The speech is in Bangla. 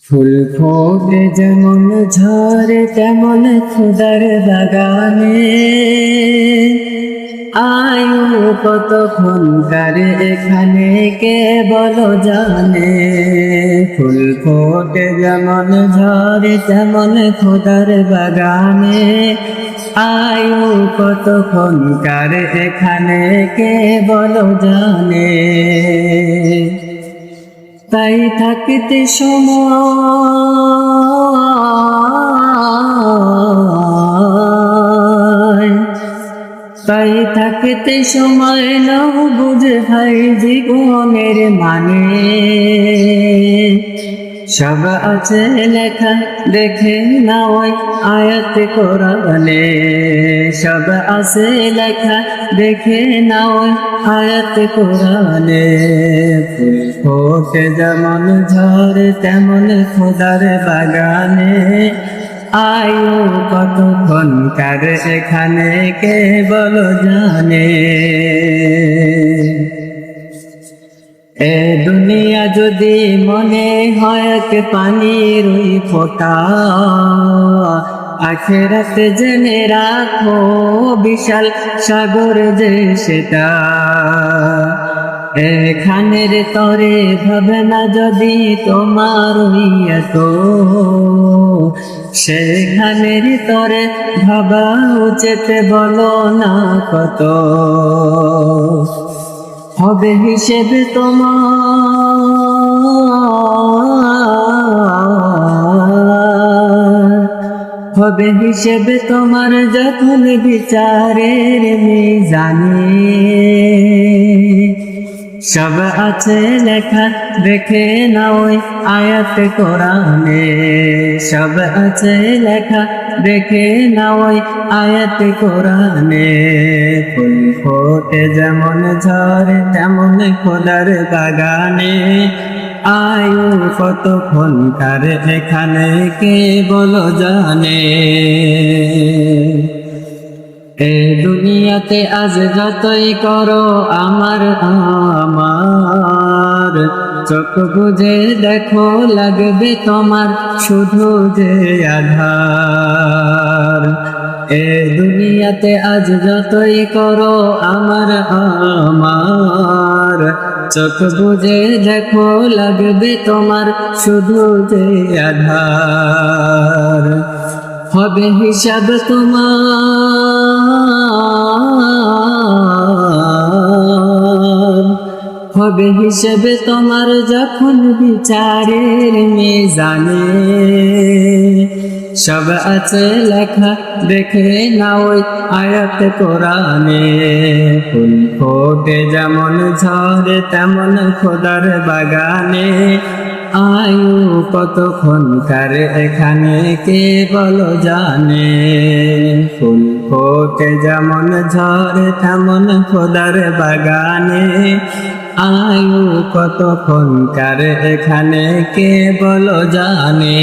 ফুল ফোটে যেমন ঝরে তেমন খোদার বাগানে আয়ু কতক্ষণকার এখানে কে বলো জানে। ফুল ফোটে যেমন ঝরে তেমন খোদার বাগানে আয়ু কতক্ষণকার এখানে কে বলো জানে। তাই থাকিতে সময় নাও বুঝে ভাই জীবনের মানে। সব আছে লেখা দেখে নাও আয়াত কোরআনে। সব আছে লেখা দেখে নাও আয়াত কোরআনে। ফুল ফোটে যেমন ঝরে তেমন খোদার বাগানে আয়ু কতক্ষণকার এখানে কে বলো জানে। এ দুনিয়া যদি মনে হয় পানির ওই ফোঁটা, আখিরাতে জেনে রাখো বিশাল সাগর যে সেটা। এখানের তরে ভাবে না যদি তোমার এত, সেখানের তরে ভাবা উচিত বলো না কত। হবে হিসেবে হবে হিসেবে তোমার যখন বিচারের মিজানে। সব আছে লেখা দেখে নাও আয়াত কোরআনে। সব আছে লেখা দেখে নাও আয়াত কোরআনে। ফুল ফোটে যেমন ঝরে তেমন খোদার বাগানে আয়ু কতক্ষণকার এখানে কে বলো জানে। এ দুনিয়াতে আজ যতই করো আমার চোখ বুঝে দেখো লাগবে তোমার শুধু যে আধার। এ দুনিয়াতে আজ যতই করো আমার চোখ বুঝে দেখো লাগবে তোমার শুধু যে আধার। হবে হিসাব হবে হিসেবে তোমার যখন বিচারের মিজানে। সব আছে লেখা দেখে নাও আয়াত কোরআনে। ফুল ফোটে যেমন ঝরে তেমন খোদার বাগানে আয়ু কতক্ষণকার এখানে কে বলো জানে। ফুল ফোটে যেমন ঝরে তেমন খোদার বাগানে আয়ু কতক্ষণকার এখানে কে বলো জানে।